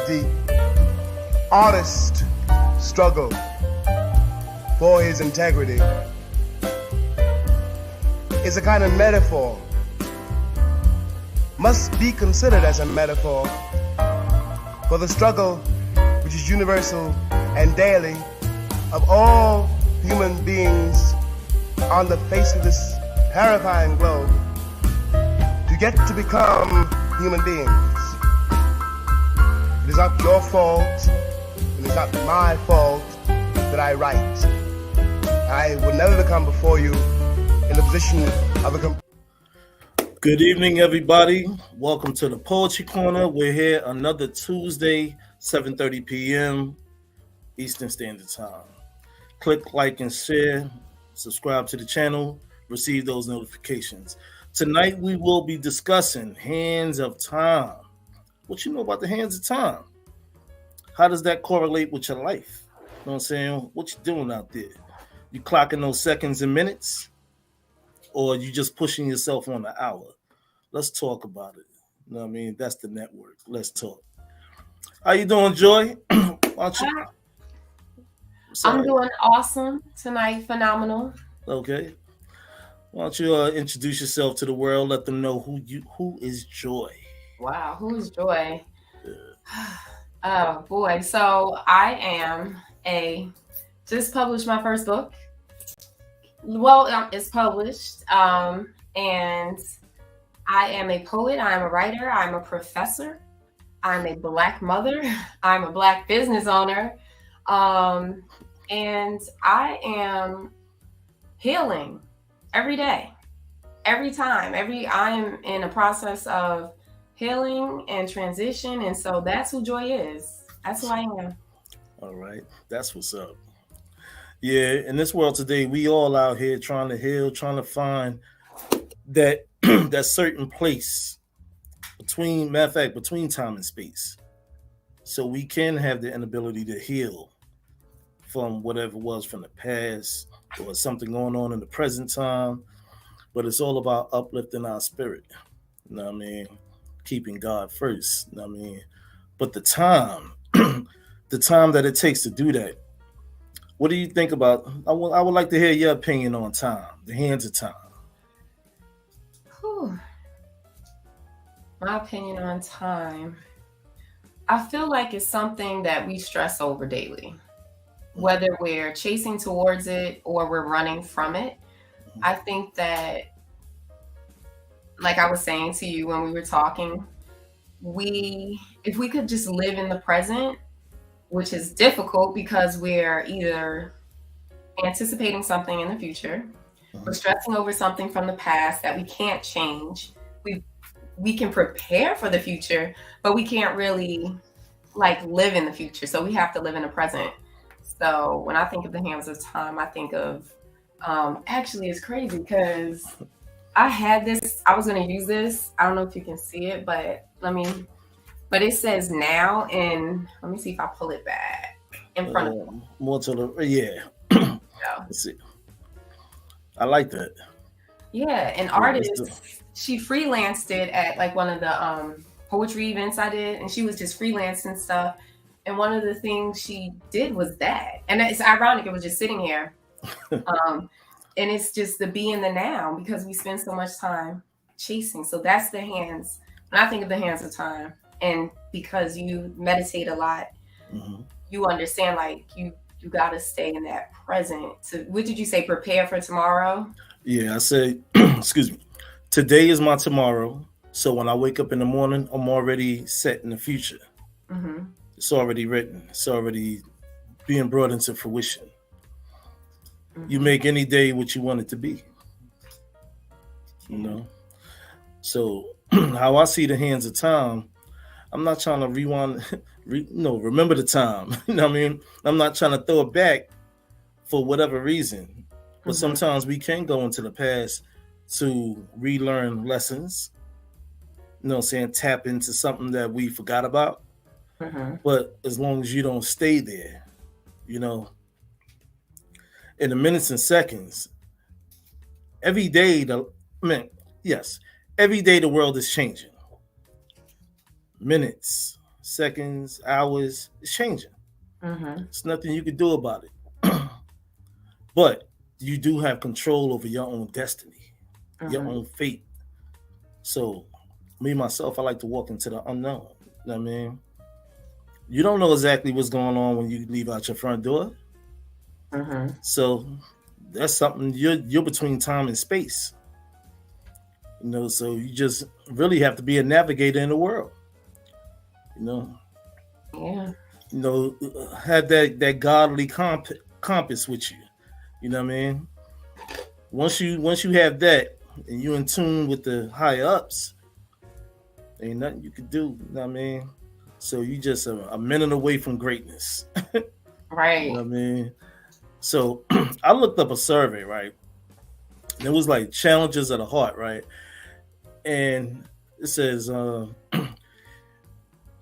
the artist struggle for his integrity is a kind of metaphor, must be considered as a metaphor for the struggle which is universal and daily of all human beings on the face of this terrifying globe to get to become human beings. It is not your fault, it is not my fault that I write. I would never come before you in the position of a... Good evening, everybody. Welcome to the Poetry Corner. We're here another Tuesday, 7:30 p.m. Eastern Standard Time. Click like and share, subscribe to the channel, receive those notifications. Tonight we will be discussing hands of time. What you know about the hands of time? How does that correlate with your life? You know what I'm saying? What you doing out there? You clocking those seconds and minutes? Or you just pushing yourself on the hour? Let's talk about it. You know what I mean? That's the network. Let's talk. How you doing, Joy? I'm doing awesome tonight. Phenomenal. Okay. Why don't you introduce yourself to the world? Let them know who is Joy. Wow, who is Joy? Oh boy. So I am just published my first book. Well, it's published. And I am a poet. I'm a writer. I'm a professor. I'm a Black mother. I'm a Black business owner. And I am healing every day, every time, I'm in a process of healing and transition. And so that's who Joy is. That's who I am. All right. That's what's up. Yeah. In this world today, we all out here trying to heal, trying to find that that certain place between time and space. So we can have the inability to heal from whatever was from the past or something going on in the present time. But it's all about uplifting our spirit. You know what I mean? Keeping God first. You know what I mean? But the time, the time that it takes to do that, what do you think about? I would like to hear your opinion on time, the hands of time. Whew. My opinion on time. I feel like it's something that we stress over daily, whether we're chasing towards it or we're running from it. I think that, like I was saying to you when we were talking, if we could just live in the present, which is difficult because we're either anticipating something in the future, we're stressing over something from the past that we can't change. We can prepare for the future, but we can't really live in the future. So we have to live in the present. So when I think of the hands of time, I think of, actually it's crazy because I had this, I was going to use this. I don't know if you can see it, but it says now, and let me see if I pull it back in front of me. More to the, yeah. Let's see. I like that. Yeah, an artist, she freelanced it at one of the poetry events I did, and she was just freelancing stuff. And one of the things she did was that. And it's ironic, it was just sitting here. And it's just the be in the now because we spend so much time chasing. So that's the hands. When I think of the hands of time, and because you meditate a lot, you understand you got to stay in that present. So what did you say? Prepare for tomorrow? Yeah, I say, excuse me. Today is my tomorrow. So when I wake up in the morning, I'm already set in the future. It's already written. It's already being brought into fruition. You make any day what you want it to be. You know? So how I see the hands of time, I'm not trying to remember the time. You know what I mean? I'm not trying to throw it back for whatever reason. But sometimes we can go into the past to relearn lessons. You know what I'm saying? Tap into something that we forgot about. But as long as you don't stay there, you know, in the minutes and seconds, every day the world is changing. Minutes, seconds, hours. It's changing. It's nothing you can do about it. But you do have control over your own destiny, your own fate. So, me myself, I like to walk into the unknown. You know what I mean? You don't know exactly what's going on when you leave out your front door. So that's something you're between time and space. You know, so you just really have to be a navigator in the world. You know. Yeah. You know, have that godly compass with you. You know what I mean? Once you have that and you're in tune with the higher ups, ain't nothing you can do. You know what I mean? So you just a minute away from greatness. Right. You know what I mean? So I looked up a survey, right? And it was like challenges of the heart, right? And it says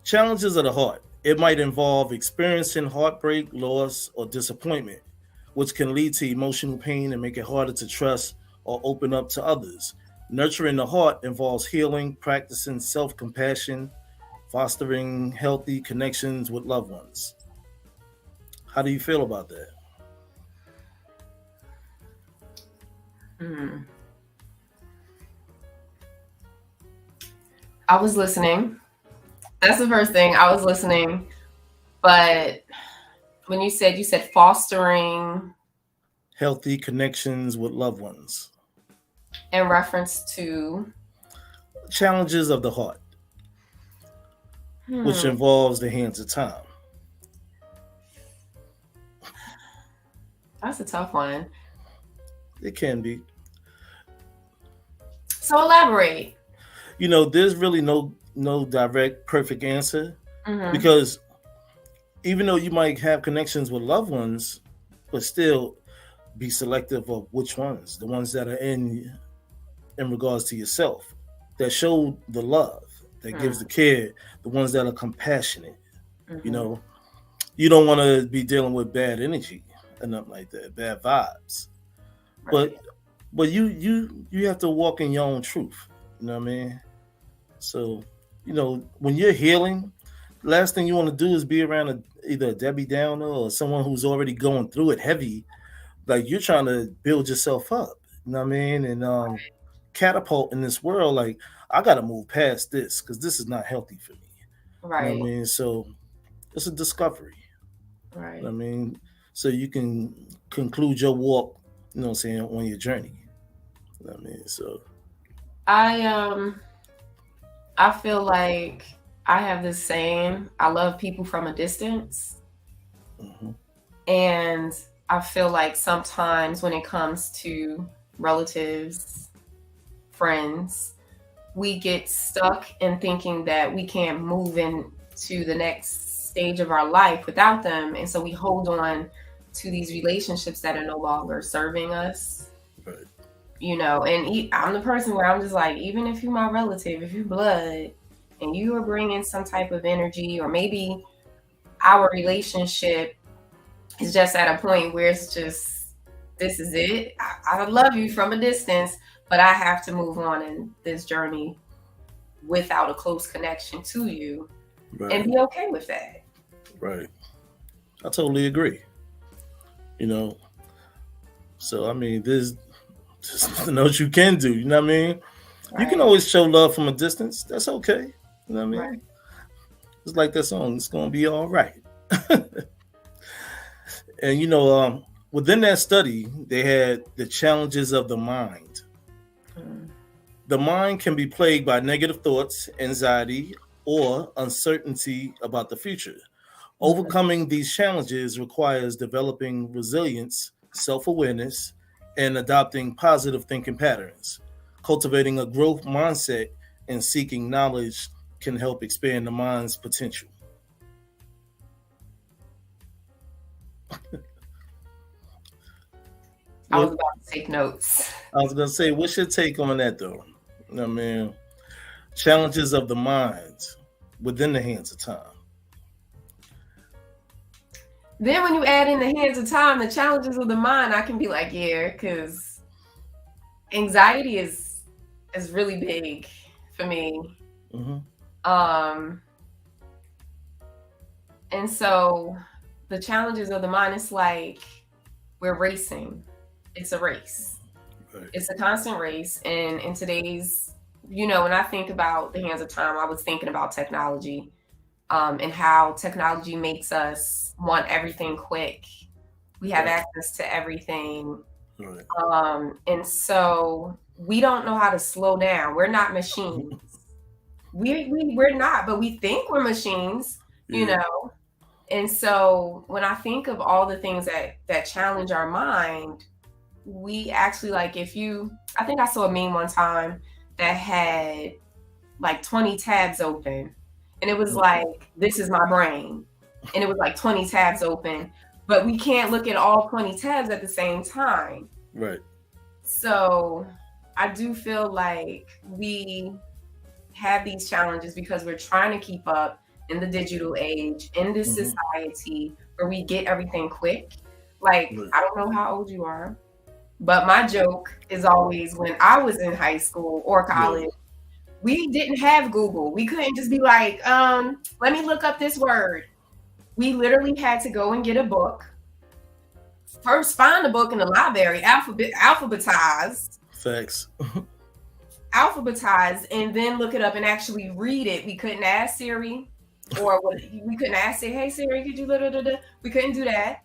challenges of the heart. It might involve experiencing heartbreak, loss, or disappointment, which can lead to emotional pain and make it harder to trust or open up to others. Nurturing the heart involves healing, practicing self-compassion, fostering healthy connections with loved ones. How do you feel about that? I was listening. That's the first thing. I was listening. But when you said fostering healthy connections with loved ones. In reference to challenges of the heart, which involves the hands of time. That's a tough one. It can be. So elaborate. You know, there's really no direct perfect answer because even though you might have connections with loved ones, but still be selective of which ones, the ones that are in regards to yourself, that show the love, that gives the care, the ones that are compassionate. You know, you don't want to be dealing with bad energy and nothing like that, bad vibes. Right. But you have to walk in your own truth. You know what I mean? So, you know, when you're healing, the last thing you want to do is be around either a Debbie Downer or someone who's already going through it heavy. Like, you're trying to build yourself up. You know what I mean? And catapult in this world. Like, I got to move past this because this is not healthy for me. Right. You know what I mean? So it's a discovery. Right. You know what I mean? So you can conclude your walk, you know what I'm saying, on your journey. You know what I mean? So I feel like I have this saying, I love people from a distance. And I feel like sometimes when it comes to relatives, friends, we get stuck in thinking that we can't move into the next stage of our life without them. And so we hold on to these relationships that are no longer serving us. Right. You know, and I'm the person where I'm just like, even if you're my relative, if you're blood and you are bringing some type of energy, or maybe our relationship is just at a point where it's just, this is it. I love you from a distance, but I have to move on in this journey without a close connection to you, and be okay with that. Right. I totally agree. You know, so I mean, there's nothing else you can do. You know what I mean? Right. You can always show love from a distance. That's okay. You know what I mean? Right. It's like that song. It's gonna be all right. And you know, within that study, they had the challenges of the mind. The mind can be plagued by negative thoughts, anxiety, or uncertainty about the future. Overcoming these challenges requires developing resilience, self-awareness, and adopting positive thinking patterns. Cultivating a growth mindset and seeking knowledge can help expand the mind's potential. I was about to take notes. I was going to say, what's your take on that, though? I mean, challenges of the mind within the hands of time. Then when you add in the hands of time, the challenges of the mind, I can be like, yeah, because anxiety is really big for me. And so the challenges of the mind, it's like we're racing. It's a race. Right. It's a constant race. And in today's, when I think about the hands of time, I was thinking about technology, and how technology makes us want everything quick. We have access to everything. Right. And so we don't know how to slow down. We're not machines. We're not, but we think we're machines, And so when I think of all the things that challenge our mind, we actually, like, I think I saw a meme one time that had like 20 tabs open, and it was like, this is my brain. And it was like 20 tabs open, but we can't look at all 20 tabs at the same time. Right. So I do feel like we have these challenges because we're trying to keep up in the digital age, in this society where we get everything quick. Like, I don't know how old you are, but my joke is always, when I was in high school or college, we didn't have Google. We couldn't just be like, let me look up this word. We literally had to go and get a book. First, find a book in the library, alphabetized. Facts. Alphabetized, and then look it up and actually read it. We couldn't ask Siri, or we couldn't ask, say, hey Siri, could you da-da-da-da? We couldn't do that.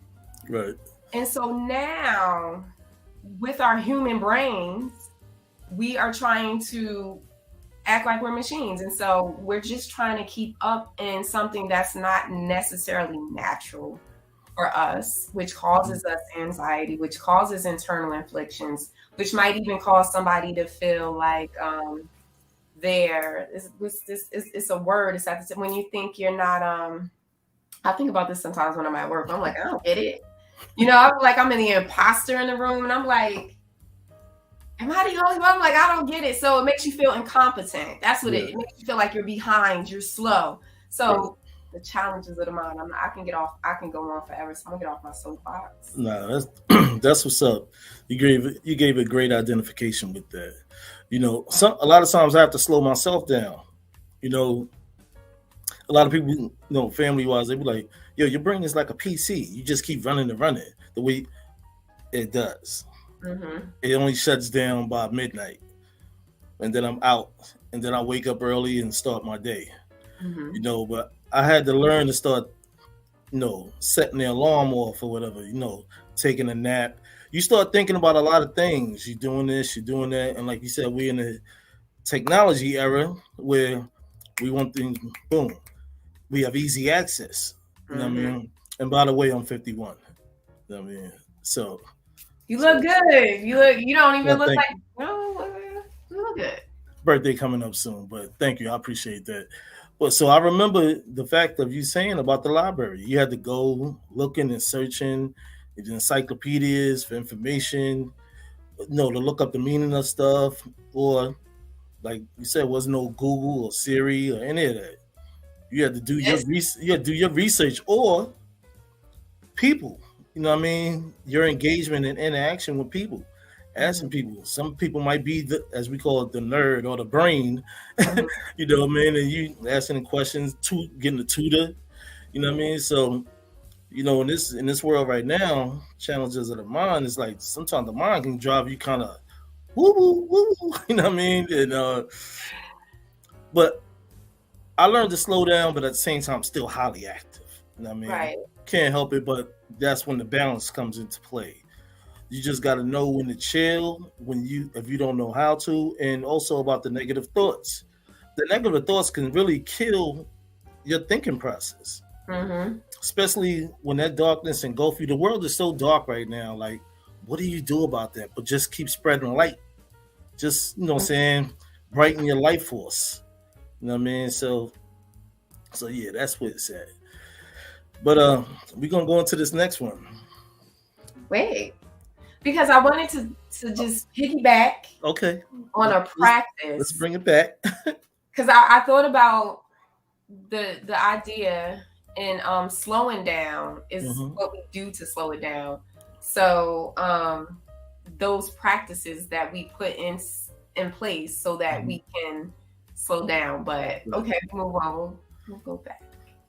Right. And so now, with our human brains, we are trying to act like we're machines. And so we're just trying to keep up in something that's not necessarily natural for us, which causes us anxiety, which causes internal inflictions, which might even cause somebody to feel like it's a word. It's at the, when you think you're not, I think about this sometimes when I'm at work. I'm like, I don't get it. I'm like, I'm the imposter in the room, and I'm like, am I the only one? I'm like, I don't get it. So it makes you feel incompetent. That's what it makes you feel like you're behind, you're slow. So the challenges of the mind, I can go on forever. So I'm gonna get off my soapbox. No, that's what's up. You gave a great identification with that. A lot of times I have to slow myself down. A lot of people, family wise, they be like, yo, your brain is like a PC. You just keep running and running the way it does. Mm-hmm. It only shuts down by midnight, and then I'm out, and then I wake up early and start my day. Mm-hmm. But I had to learn to start, setting the alarm off or whatever, taking a nap. You start thinking about a lot of things. You're doing this, you're doing that. And like you said, we're in a technology era where we want things, boom, we have easy access. You know what I mean? And by the way, I'm 51. You know what I mean? So you look good. You don't even look like, you look good. Birthday coming up soon, but thank you. I appreciate that. But so I remember the fact of you saying about the library. You had to go looking and searching the encyclopedias for information, to look up the meaning of stuff, or like you said, wasn't no Google or Siri or any of that. You had to do your research, or people. Your engagement and interaction with people, asking people. Some people might be as we call it, the nerd or the brain. And you asking questions, getting a tutor. So, in this world right now, challenges of the mind is like sometimes the mind can drive you kind of woo woo. And but I learned to slow down, but at the same time, still highly active. Right. Can't help it, but that's when the balance comes into play. You just got to know when to chill, if you don't know how to, and also about the negative thoughts. The negative thoughts can really kill your thinking process, especially when that darkness engulfs you. The world is so dark right now. Like, what do you do about that? But just keep spreading light. Just, brighten your life force. So yeah, that's what it's at. But we're gonna go into this next one. Wait, because I wanted to just piggyback. Okay. On a practice. Let's bring it back. Because I thought about the idea in slowing down is what we do to slow it down. So those practices that we put in place so that we can slow down. But okay, move on. We'll go back.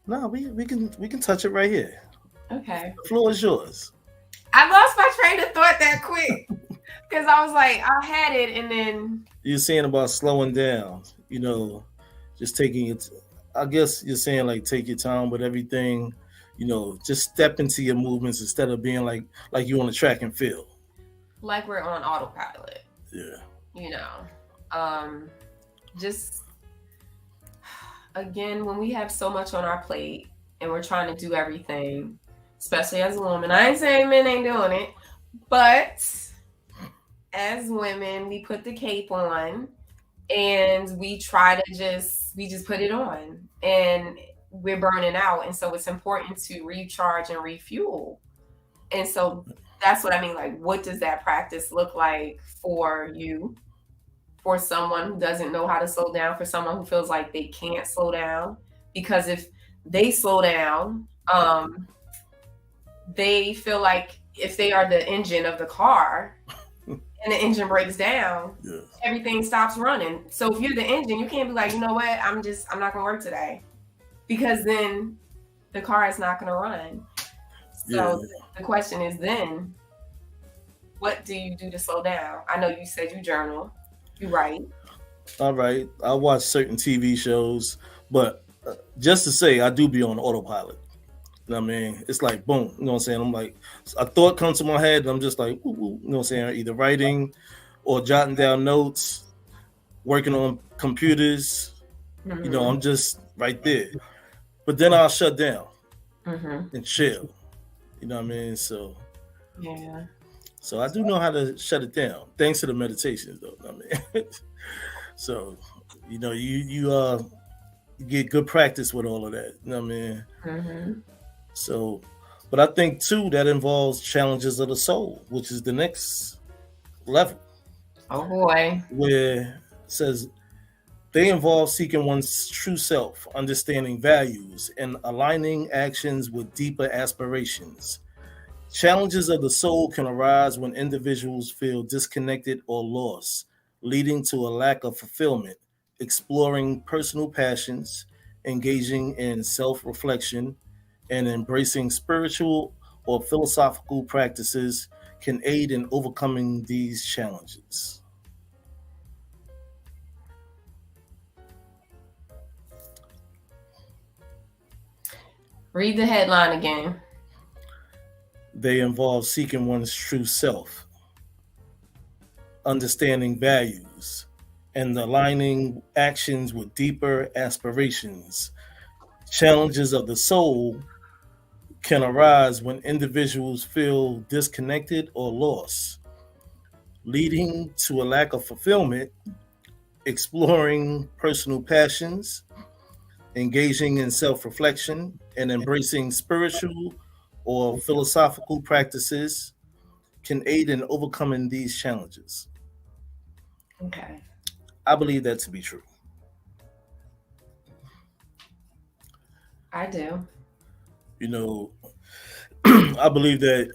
No, we can touch it right here. Okay. The floor is yours. I lost my train of thought that quick because I was like, I had it, and then You're saying about slowing down. Just taking it. I guess you're saying like take your time with everything. Just step into your movements instead of being like you on the track and field. like we're on autopilot. Yeah. Just again, when we have so much on our plate and we're trying to do everything, especially as a woman. I ain't saying men ain't doing it, but as women, we put the cape on and we try to just put it on, and we're burning out. And so it's important to recharge and refuel. And so that's what I mean. Like, what does that practice look like for you? For someone who doesn't know how to slow down, for someone who feels like they can't slow down, because if they slow down, they feel like if they are the engine of the car and the engine breaks down, everything stops running. So if you're the engine, you can't be like, you know what, I'm not gonna work today, because then the car is not gonna run. So the question is then, what do you do to slow down? I know you said you journal. You write. All right. I watch certain TV shows, but just to say, I do be on autopilot. You know what I mean? It's like, boom. You know what I'm saying? I'm like, a thought comes to my head, and I'm just like, ooh, ooh, you know what I'm saying? Either writing or jotting down notes, working on computers. Mm-hmm. I'm just right there. But then I'll shut down and chill. You know what I mean? So, yeah. So I do know how to shut it down, thanks to the meditations, though. I mean, so you get good practice with all of that. You know what I mean? Mm-hmm. So, but I think too that involves challenges of the soul, which is the next level. Oh boy! Where it says they involve seeking one's true self, understanding values, and aligning actions with deeper aspirations. Challenges of the soul can arise when individuals feel disconnected or lost, leading to a lack of fulfillment. Exploring personal passions, engaging in self-reflection, and embracing spiritual or philosophical practices can aid in overcoming these challenges. Read the headline again. They involve seeking one's true self, understanding values, and aligning actions with deeper aspirations. Challenges of the soul can arise when individuals feel disconnected or lost, leading to a lack of fulfillment. Exploring personal passions, engaging in self-reflection, and embracing spiritual or philosophical practices can aid in overcoming these challenges. Okay. I believe that to be true. I do. I believe that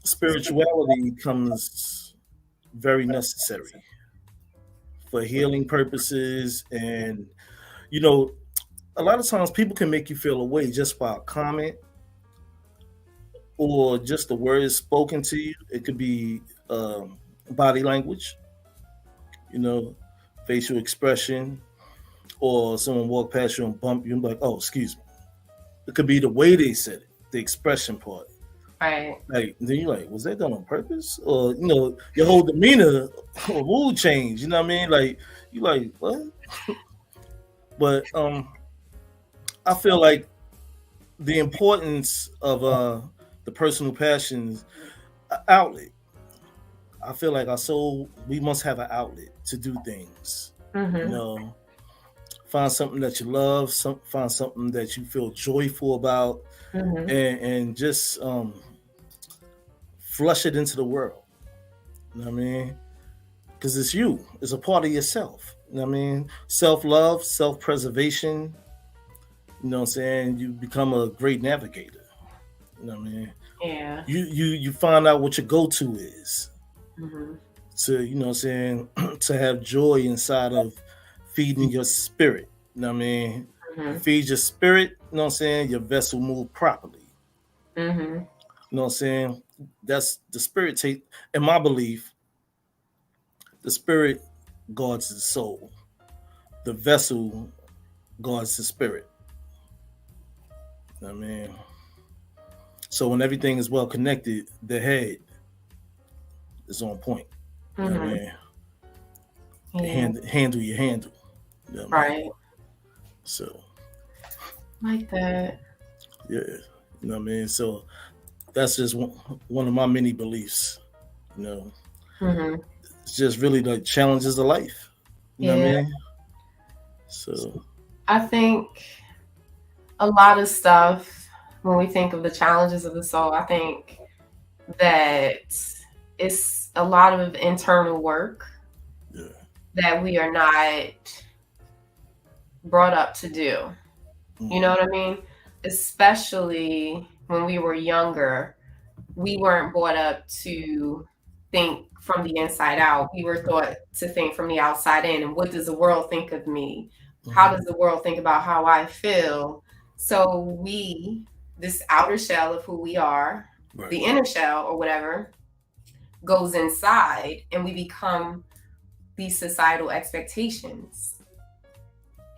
spirituality becomes very necessary for healing purposes. And, a lot of times people can make you feel away just by a comment or just the words spoken to you. It could be body language, facial expression, or someone walk past you and bump you and be like, oh, excuse me. It could be the way they said it, the expression part. Right. Like, then you're like, was that done on purpose? Or, your whole demeanor or mood change, you know what I mean? Like, you're like, what? But I feel like the importance of the personal passions outlet. I feel like our soul, we must have an outlet to do things. Mm-hmm. Find something that you love, find something that you feel joyful about, and just flush it into the world. You know what I mean? Because it's you. It's a part of yourself. You know what I mean? Self-love, self-preservation. You know what I'm saying? You become a great navigator. You know what I mean? Yeah. You find out what your go-to is. Mm-hmm. To, you know what I'm saying, to have joy inside of feeding your spirit. You know what I mean? You feed your spirit, you know what I'm saying? Your vessel move properly. You know what I'm saying? That's the spirit take, in my belief, the spirit guards the soul. The vessel guards the spirit. I mean, so when everything is well connected, the head is on point. You know what I mean? Handle your handle. You know what I mean? So like that. Yeah. You know what I mean? So that's just one of my many beliefs. You know, it's just really like challenges of life. You know what I mean? So I think a lot of stuff, when we think of the challenges of the soul, I think that it's a lot of internal work that we are not brought up to do. You know what I mean? Especially when we were younger, we weren't brought up to think from the inside out. We were taught to think from the outside in. And what does the world think of me? How does the world think about how I feel? So this outer shell of who we are, the inner shell or whatever, goes inside and we become these societal expectations.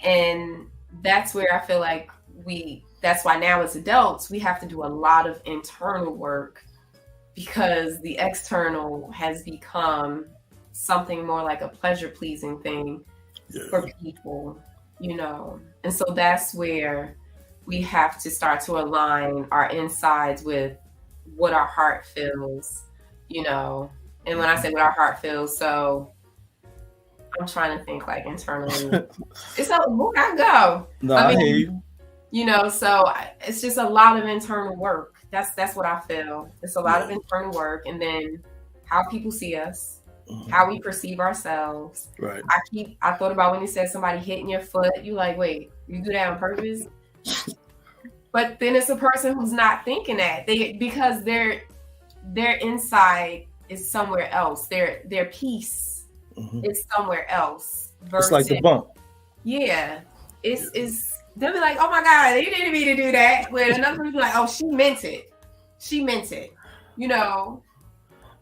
And that's where I feel like that's why now as adults, we have to do a lot of internal work, because the external has become something more like a pleasure-pleasing thing for people, you know. And so that's where we have to start to align our insides with what our heart feels, you know. And when I say what our heart feels, so I'm trying to think like internally. It's a where I go. No, I hear you. You know, so it's just a lot of internal work. That's what I feel. It's a lot of internal work, and then how people see us, how we perceive ourselves. Right. I thought about when you said somebody hitting your foot. You like, wait, you do that on purpose? But then it's a person who's not thinking that because their inside is somewhere else. Their peace is somewhere else. It's like the bump. Yeah, it's. They'll be like, oh my God, you didn't mean to do that. When another person be like, oh, she meant it. She meant it. You know?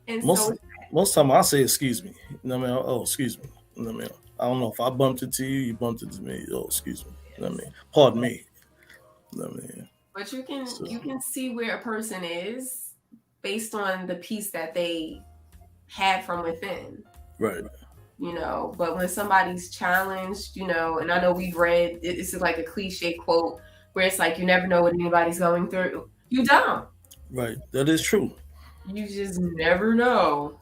And most time I say, excuse me. You know what I mean? Oh, excuse me. You know what I mean? I don't know if I bumped it to you, you bumped it to me. Oh, excuse me. You know what I mean? Pardon me. You know what I mean? But you can see where a person is based on the peace that they had from within. Right. You know, but when somebody's challenged, you know, and I know we've read, it's like a cliche quote where it's like, you never know what anybody's going through. You don't. Right. That is true. You just never know.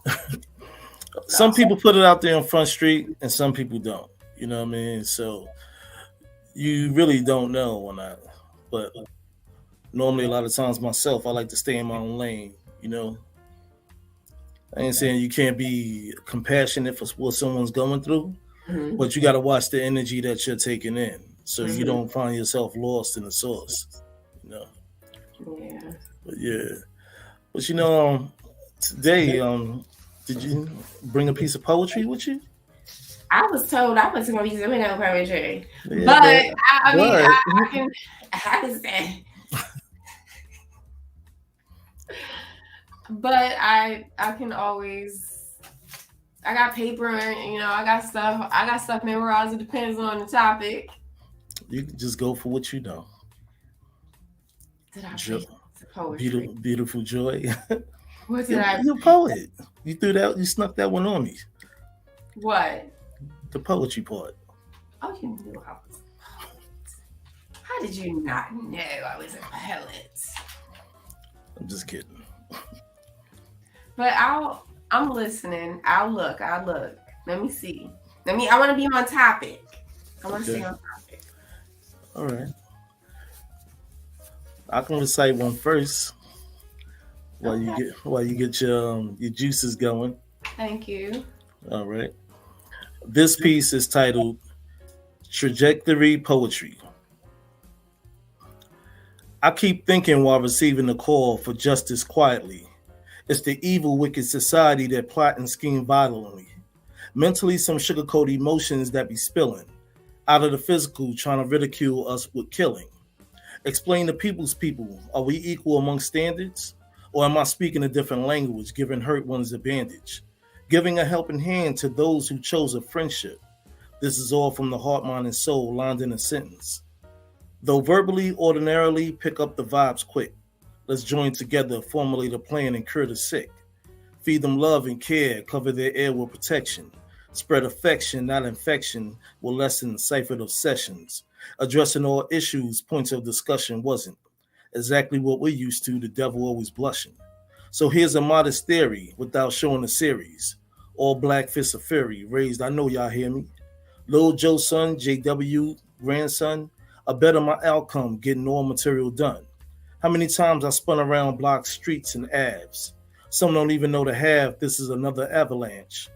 Some people put it out there on Front Street and some people don't. You know what I mean? So you really don't know or not. But normally a lot of times myself, I like to stay in my own lane, you know. I ain't saying you can't be compassionate for what someone's going through, but you got to watch the energy that you're taking in, so you don't find yourself lost in the source, you know. But you know, today, did you bring a piece of poetry with you? I was told I wasn't going to be doing no poetry, but I can say. But I can always, I got paper and, you know, I got stuff memorized. It depends on the topic. You can just go for what you know. Did I say poetry? Beautiful Joy. What did I? You're a poet. You threw that. You snuck that one on me. What? The poetry part. Oh, you knew I was a poet. How did you not know I was a poet? I'm just kidding. But I'm listening. I'll look. Let me see. I want to be on topic. I want to stay on topic. All right. I can recite one first while you get your juices going. Thank you. All right. This piece is titled Trajectory Poetry. I keep thinking while receiving the call for justice quietly. It's the evil, wicked society that plot and scheme violently. Mentally, some sugarcoat emotions that be spilling. out of the physical, trying to ridicule us with killing. Explain to people's people, are we equal among standards? Or am I speaking a different language, giving hurt ones a bandage? Giving a helping hand to those who chose a friendship. This is all from the heart, mind, and soul, lined in a sentence. Though verbally, ordinarily, pick up the vibes quick. Let's join together, formulate a plan, and cure the sick. Feed them love and care, cover their air with protection. Spread affection, not infection, will lessen the ciphered obsessions. Addressing all issues, points of discussion wasn't exactly what we're used to, the devil always blushing. So here's a modest theory, without showing a series. All black fists of fury, raised, I know y'all hear me. Lil Joe's son, JW, grandson, I bet on my outcome, getting all material done. How many times I spun around blocks, streets, and abs? Some don't even know the half, this is another avalanche.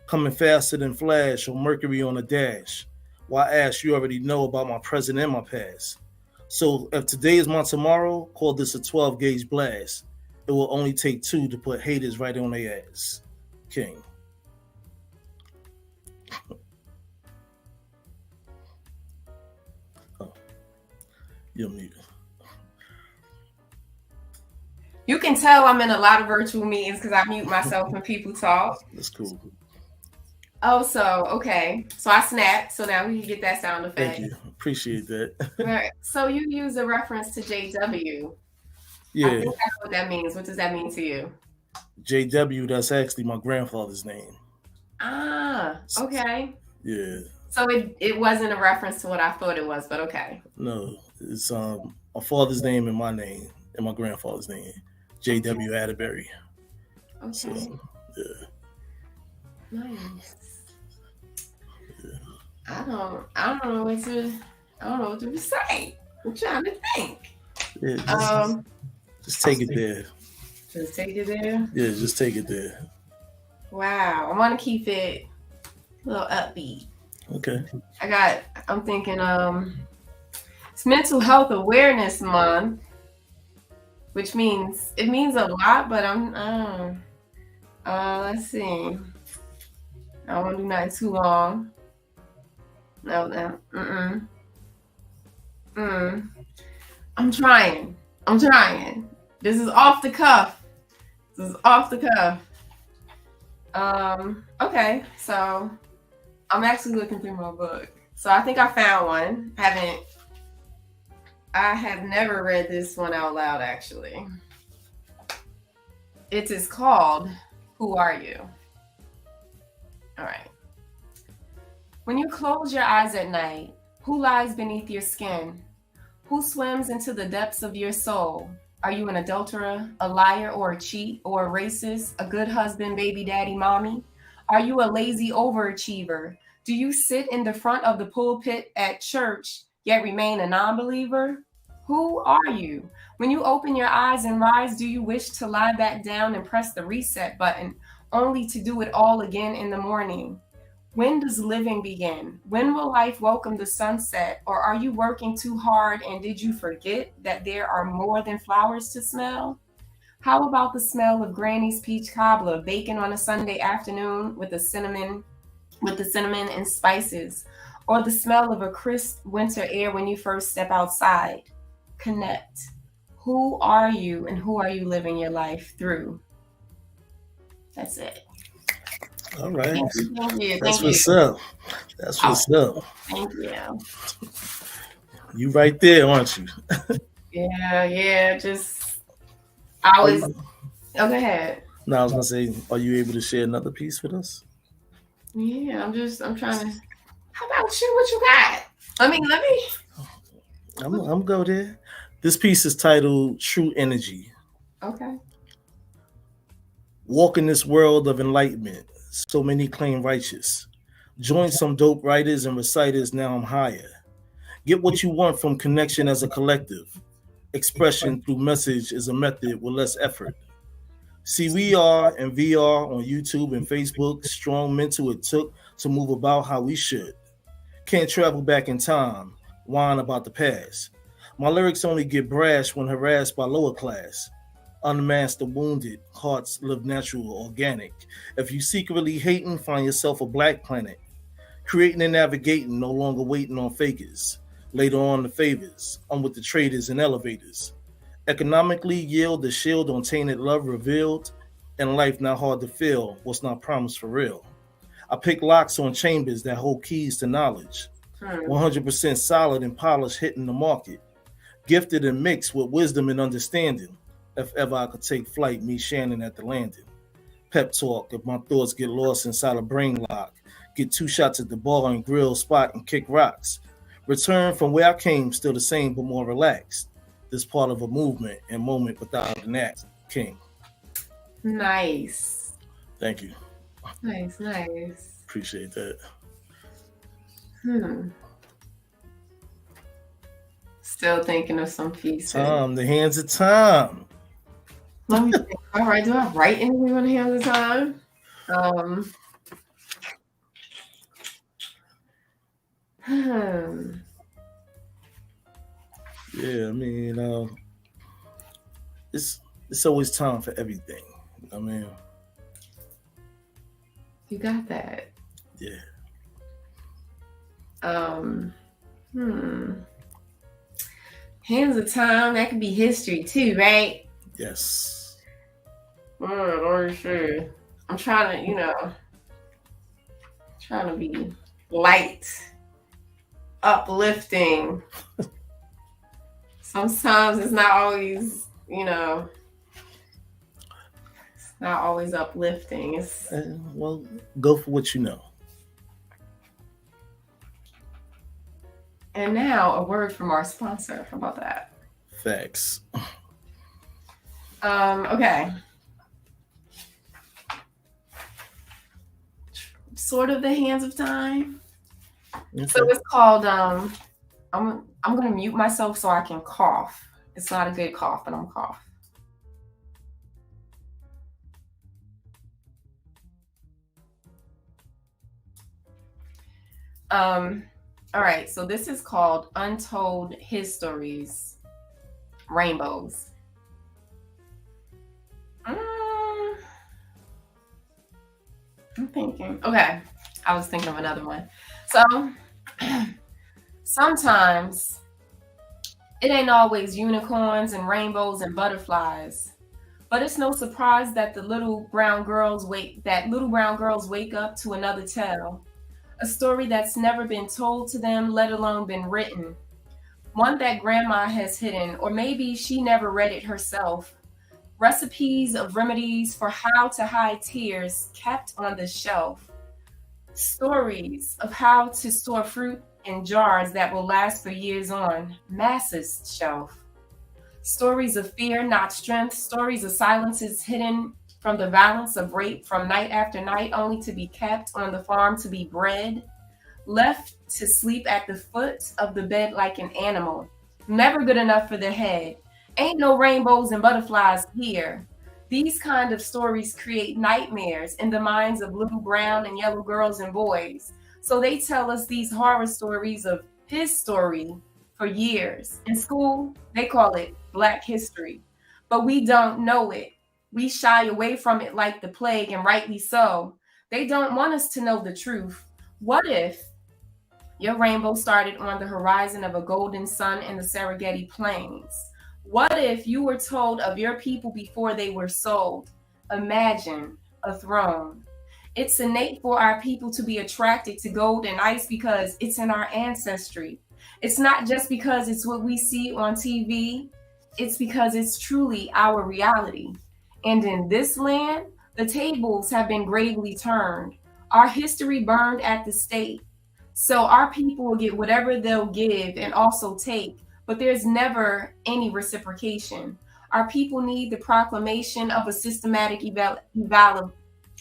Coming faster than Flash or Mercury on a dash. Why ask? You already know about my present and my past. So if today is my tomorrow, call this a 12-gauge blast. It will only take two to put haters right on their ass. King. Oh, you're muted. You can tell I'm in a lot of virtual meetings because I mute myself when people talk. That's cool. Oh, so, okay. So I snapped. So now we can get that sound effect. Thank you. Appreciate that. All right. So you use a reference to JW. Yeah. I think that's what that means. What does that mean to you? JW, that's actually my grandfather's name. Ah, okay. Yeah. So it wasn't a reference to what I thought it was, but okay. No, it's my father's name and my name and my grandfather's name, JW Atterbury. Okay. So, yeah. Nice. Yeah. I don't know what to say. I'm trying to think. Yeah, just take it there. Just take it there? Yeah, just take it there. Wow. I want to keep it a little upbeat. Okay. I'm thinking it's Mental Health Awareness Month, which means it means a lot, but let's see. I don't want to do nothing too long. No. I'm trying. This is off the cuff. Okay, so I'm actually looking through my book. So I think I found one. I have never read this one out loud, actually. It is called Who Are You? All right. When you close your eyes at night, who lies beneath your skin? Who swims into the depths of your soul? Are you an adulterer, a liar, or a cheat, or a racist, a good husband, baby daddy, mommy? Are you a lazy overachiever? Do you sit in the front of the pulpit at church, yet remain a non-believer? Who are you? When you open your eyes and rise, do you wish to lie back down and press the reset button, only to do it all again in the morning? When does living begin? When will life welcome the sunset? Or are you working too hard and did you forget that there are more than flowers to smell? How about the smell of Granny's peach cobbler, bacon on a Sunday afternoon with the cinnamon and spices? Or the smell of a crisp winter air when you first step outside? Connect. Who are you and who are you living your life through? That's it. All right. Thank you. That's what's up. That's what's up. Thank you. You right there, aren't you? Yeah. I always. Oh, go ahead. No, I was gonna say, are you able to share another piece with us? Yeah, I'm trying to. How about you? What you got? Let me. I'm go there. This piece is titled "True Energy." Okay. Walk in this world of enlightenment. So many claim righteous. Join some dope writers and reciters, now I'm higher. Get what you want from connection as a collective. Expression through message is a method with less effort. See, we are in VR on YouTube and Facebook, strong mental it took to move about how we should. Can't travel back in time, whine about the past. My lyrics only get brash when harassed by lower class. Unmasked the wounded, hearts live natural, organic. If you secretly hating, find yourself a black planet. Creating and navigating, no longer waiting on fakers. Later on the favors, I'm with the traders and elevators. Economically yield the shield on tainted love revealed, and life not hard to feel, what's not promised for real. I pick locks on chambers that hold keys to knowledge. 100% solid and polished hitting the market. Gifted and mixed with wisdom and understanding. If ever I could take flight, meet Shannon at the landing. Pep talk if my thoughts get lost inside a brain lock. Get 2 shots at the bar and grill spot and kick rocks. Return from where I came, still the same but more relaxed. This part of a movement and moment without an act. King. Nice. Thank you. Nice. Appreciate that. Still thinking of some pieces. The hands of time. Let me think. All right, do I write anything on the hands of time? Yeah, I mean, it's always time for everything. I mean, you got that. Yeah. Hands of time, that could be history too, right? Yes. Or sure. I'm trying to be light, uplifting. Sometimes it's not always, it's not always uplifting. It's well, go for what you know. And now a word from our sponsor. How about that? Facts. Okay. Sort of the hands of time. Okay. So it's called I'm gonna mute myself so I can cough. It's not a good cough, but I'm cough. All right, so this is called Untold Histories, Rainbows. I'm thinking. Okay, I was thinking of another one. So sometimes it ain't always unicorns and rainbows and butterflies, but it's no surprise that little brown girls wake up to another tale. A story that's never been told to them, let alone been written. One that grandma has hidden, or maybe she never read it herself. Recipes of remedies for how to hide tears kept on the shelf. Stories of how to store fruit in jars that will last for years on Mass's shelf. Stories of fear, not strength. Stories of silences hidden from the violence of rape from night after night, only to be kept on the farm to be bred, left to sleep at the foot of the bed like an animal, never good enough for the head. Ain't no rainbows and butterflies here. These kind of stories create nightmares in the minds of little brown and yellow girls and boys. So they tell us these horror stories of his story for years. In school, they call it Black history, but we don't know it. We shy away from it like the plague, and rightly so. They don't want us to know the truth. What if your rainbow started on the horizon of a golden sun in the Serengeti Plains? What if you were told of your people before they were sold? Imagine a throne. It's innate for our people to be attracted to gold and ice because it's in our ancestry. It's not just because it's what we see on TV. It's because it's truly our reality. And in this land, the tables have been gravely turned. Our history burned at the stake. So our people will get whatever they'll give and also take, but there's never any reciprocation. Our people need the proclamation of a systematic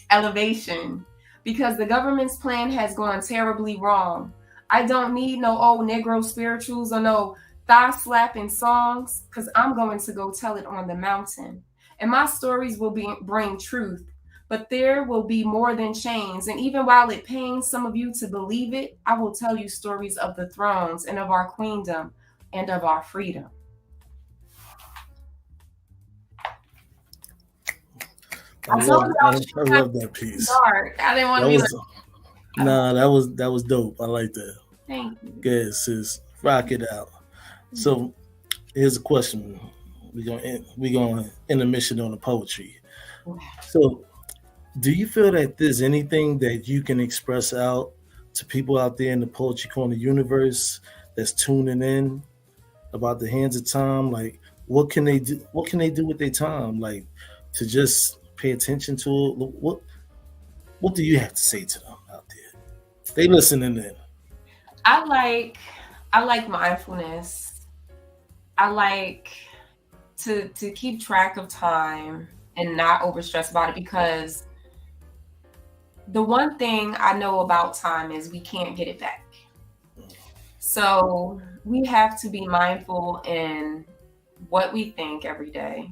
elevation because the government's plan has gone terribly wrong. I don't need no old Negro spirituals or no thigh-slapping songs because I'm going to go tell it on the mountain. And my stories will bring truth, but there will be more than chains. And even while it pains some of you to believe it, I will tell you stories of the thrones and of our queendom and of our freedom. I love that piece. Dark. I didn't want to be like, Nah, that was dope. I like that. Thank you. Good, sis. Rock it out. So here's a question. We're gonna end the mission on the poetry. So do you feel that there's anything that you can express out to people out there in the Poetry Corner universe that's tuning in about the hands of time? Like, what can they do? What can they do with their time? Like, to just pay attention to it? What do you have to say to them out there? They listening in. I like mindfulness. I like to keep track of time and not overstress about it, because the one thing I know about time is we can't get it back. So we have to be mindful in what we think every day,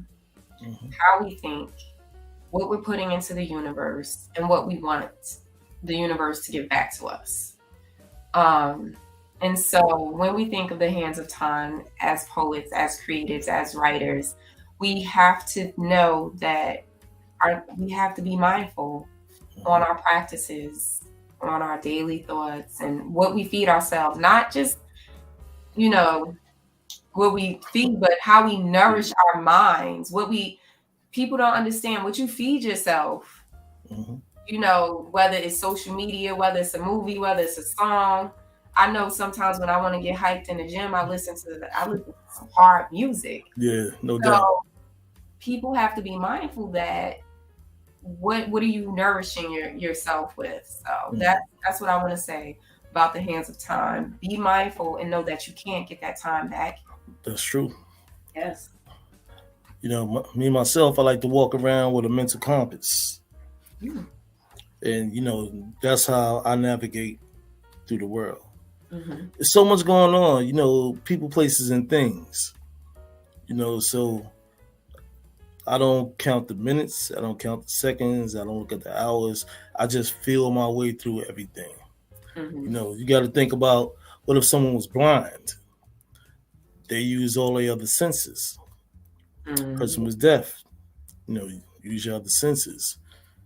how we think, what we're putting into the universe, and what we want the universe to give back to us. And so when we think of the hands of time as poets, as creatives, as writers, we have to know that we have to be mindful on our practices, on our daily thoughts, and what we feed ourselves. Not just, what we feed, but how we nourish our minds. People don't understand what you feed yourself. Whether it's social media, whether it's a movie, whether it's a song. I know sometimes when I want to get hyped in the gym, I listen to some hard music. Yeah, no doubt. People have to be mindful that what are you nourishing yourself with? So that's what I want to say about the hands of time. Be mindful and know that you can't get that time back. That's true. Yes. Me myself, I like to walk around with a mental compass. And that's how I navigate through the world. There's so much going on, people, places, and things. So I don't count the minutes, I don't count the seconds, I don't look at the hours. I just feel my way through everything. You got to think about, what if someone was blind? They use all their other senses. Person was deaf, use your other senses.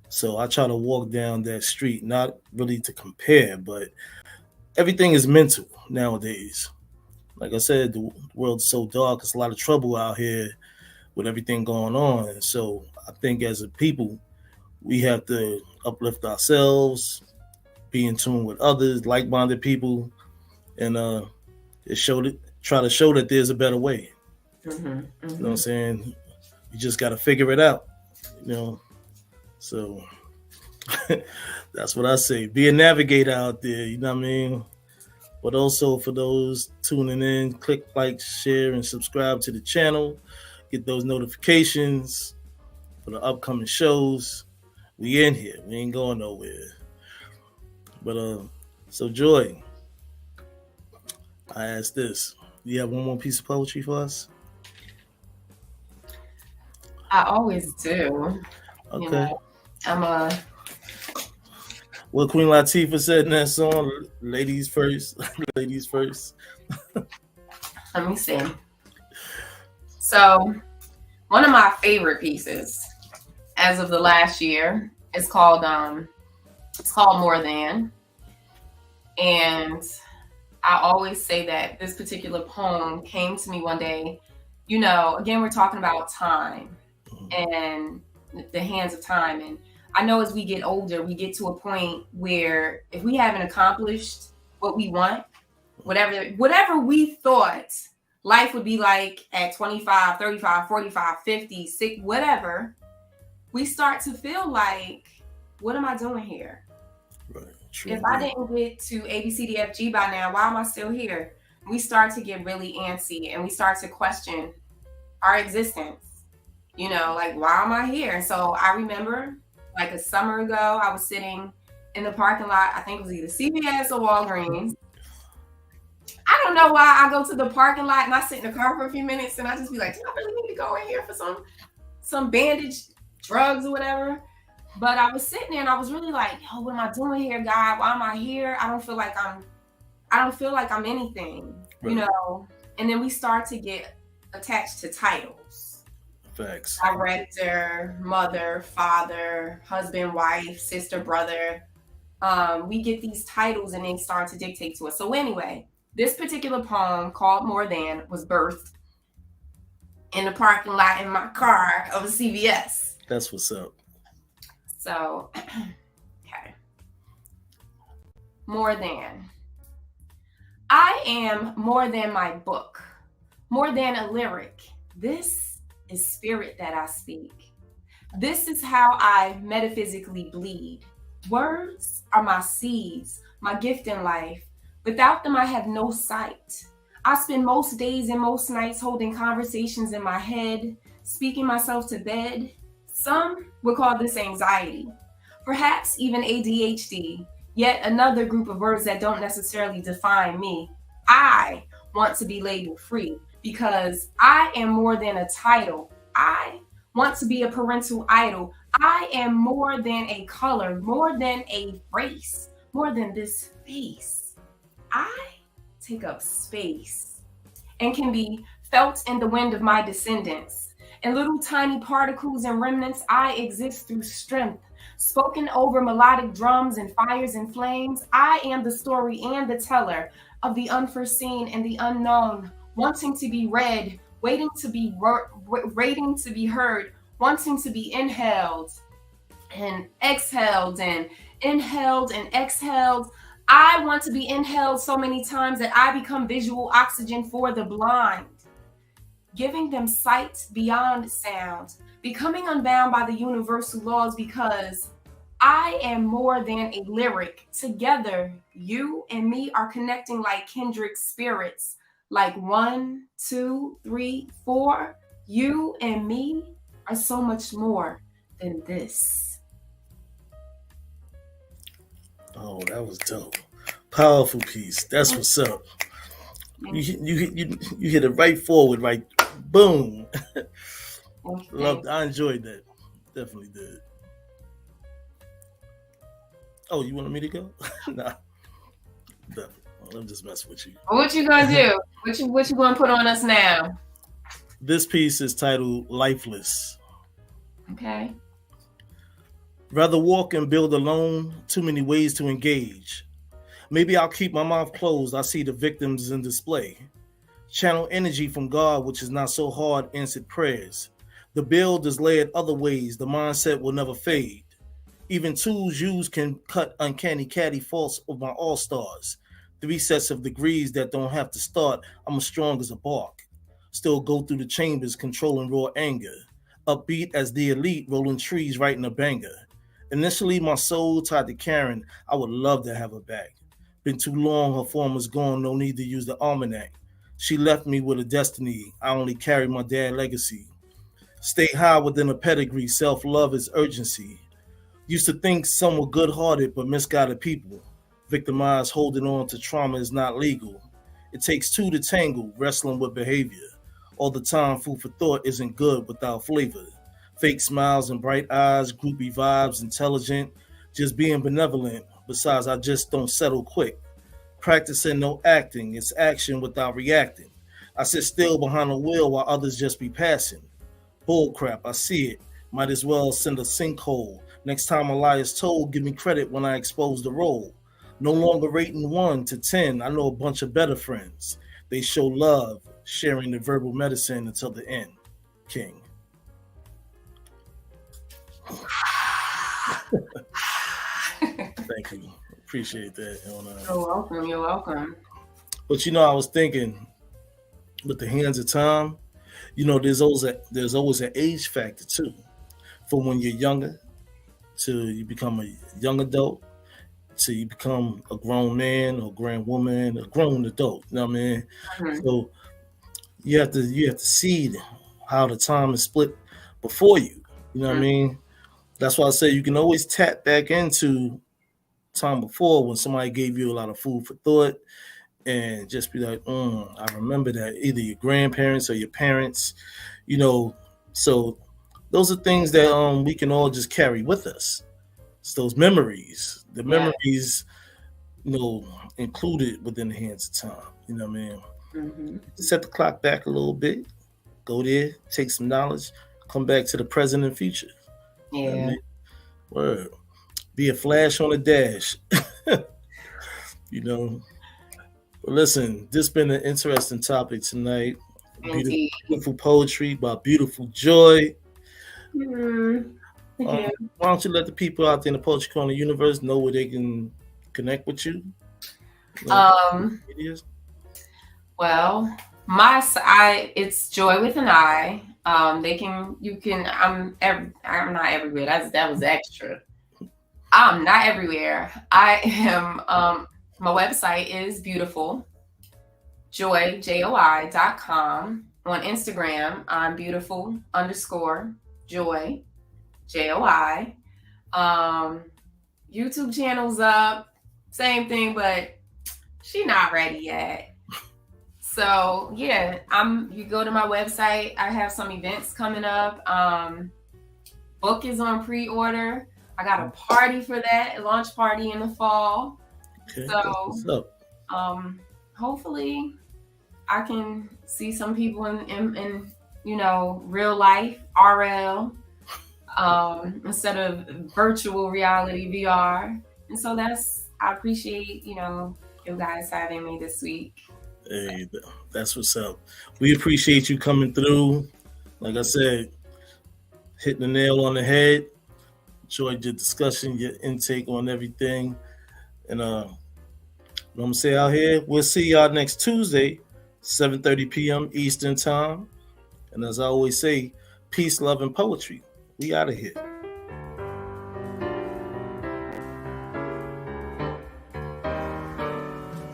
So I try to walk down that street, not really to compare, but everything is mental nowadays. Like I said, the world's so dark. There's a lot of trouble out here with everything going on. And so I think as a people, we have to uplift ourselves, be in tune with others, like-minded people, and try to show that there's a better way. You know what I'm saying? You just got to figure it out, So that's what I say. Be a navigator out there, you know what I mean? But also for those tuning in, click like, share, and subscribe to the channel. Get those notifications for the upcoming shows. We in here. We ain't going nowhere. But so Joy, I asked this. Do you have one more piece of poetry for us? I always do. Okay. What Queen Latifah said in that song, ladies first, ladies first. Let me see. So one of my favorite pieces as of the last year is called More Than. And I always say that this particular poem came to me one day. Again, we're talking about time and the hands of time. And I know as we get older, we get to a point where if we haven't accomplished what we want, whatever we thought life would be like at 25, 35, 45, 50, 60, whatever, we start to feel like, what am I doing here? Right. True. If I didn't get to A, B, C, D, F, G by now, why am I still here? We start to get really antsy and we start to question our existence. Like, why am I here? And so I remember like a summer ago, I was sitting in the parking lot. I think it was either CVS or Walgreens. I don't know why I go to the parking lot and I sit in the car for a few minutes and I just be like, do I really need to go in here for some bandage drugs or whatever? But I was sitting there and I was really like, yo, what am I doing here, God? Why am I here? I don't feel like I'm anything, right. And then we start to get attached to titles. Facts. Director, mother, father, husband, wife, sister, brother. we get these titles and they start to dictate to us. So anyway, this particular poem called More Than was birthed in the parking lot in my car of a CVS. That's what's up. So, okay. More than. I am more than my book, more than a lyric. This is spirit that I speak. This is how I metaphysically bleed. Words are my seeds, my gift in life. Without them, I have no sight. I spend most days and most nights holding conversations in my head, speaking myself to bed. Some would call this anxiety, perhaps even ADHD, yet another group of words that don't necessarily define me. I want to be labeled free because I am more than a title. I want to be a parental idol. I am more than a color, more than a race, more than this face. I take up space and can be felt in the wind of my descendants. In little tiny particles and remnants, I exist through strength. Spoken over melodic drums and fires and flames, I am the story and the teller of the unforeseen and the unknown, wanting to be read, waiting to be heard, wanting to be inhaled and exhaled and inhaled and exhaled. I want to be inhaled so many times that I become visual oxygen for the blind, giving them sight beyond sound, becoming unbound by the universal laws because I am more than a lyric. Together, you and me are connecting like kindred spirits, like 1, 2, 3, 4. You and me are so much more than this. Oh, that was dope. Powerful piece. That's what's up. You hit it right forward, right? Boom. Loved. I enjoyed that. Definitely did. Oh, you wanted me to go? Nah. I'm just messing with you. What you gonna do? What you gonna put on us now? This piece is titled Lifeless. Okay. Rather walk and build alone, too many ways to engage. Maybe I'll keep my mouth closed. I see the victims in display. Channel energy from God, which is not so hard, answered prayers. The build is layered other ways. The mindset will never fade. Even tools used can cut uncanny caddy faults of my all-stars. 3 sets of degrees that don't have to start. I'm as strong as a bark. Still go through the chambers, controlling raw anger. Upbeat as the elite, rolling trees, writing a banger. Initially, my soul tied to Karen. I would love to have her back. Been too long, her form is gone, no need to use the almanac. She left me with a destiny. I only carry my dad's legacy. Stay high within a pedigree, self-love is urgency. Used to think some were good-hearted but misguided people. Victimized, holding on to trauma is not legal. It takes 2 to tangle, wrestling with behavior. All the time, food for thought isn't good without flavor. Fake smiles and bright eyes, groupie vibes, intelligent, just being benevolent. Besides, I just don't settle quick. Practicing no acting, it's action without reacting. I sit still behind the wheel while others just be passing. Bull crap, I see it. Might as well send a sinkhole. Next time a lie is told, give me credit when I expose the role. No longer rating 1 to 10, I know a bunch of better friends. They show love, sharing the verbal medicine until the end. King. Thank you. Appreciate that. You're welcome. But I was thinking, with the hands of time, there's always an age factor too. From when you're younger to you become a young adult to you become a grown man or grown woman, a grown adult. You know what I mean? Mm-hmm. So you have to see how the time is split before you. You know what I mean? That's why I say you can always tap back into time before when somebody gave you a lot of food for thought and just be like, I remember that, either your grandparents or your parents, so those are things that we can all just carry with us. It's those memories, memories, included within the hands of time. You know what I mean? Mm-hmm. Set the clock back a little bit, go there, take some knowledge, come back to the present and future. Yeah. You know what I mean? Word. be a flash on a dash. You know. But listen, this has been an interesting topic tonight. Indeed. Beautiful poetry by Beautiful Joy. Mm-hmm. Why don't you let the people out there in the Poetry Corner universe know where they can connect with you? Well, it's Joy with an I. I'm not everywhere. That was extra. I'm not everywhere. I am. My website is beautiful joy.com. On Instagram, I'm beautiful_joy, JOI. YouTube channel's up, same thing, but she not ready yet. So yeah, you go to my website. I have some events coming up. Book is on pre-order. I got a party for that, a launch party in the fall. Okay, so hopefully I can see some people in real life, RL, instead of virtual reality, VR. And so I appreciate, you guys having me this week. Hey, that's what's up. We appreciate you coming through. Like I said, hitting the nail on the head. Enjoyed your discussion, your intake on everything. And what I'm going to say out here, we'll see y'all next Tuesday, 7:30 p.m. Eastern Time. And as I always say, peace, love, and poetry. We out of here.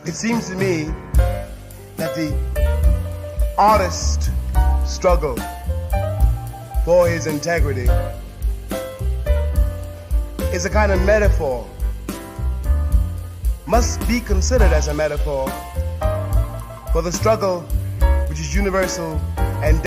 It seems to me that the artist struggle for his integrity is a kind of metaphor, must be considered as a metaphor for the struggle which is universal and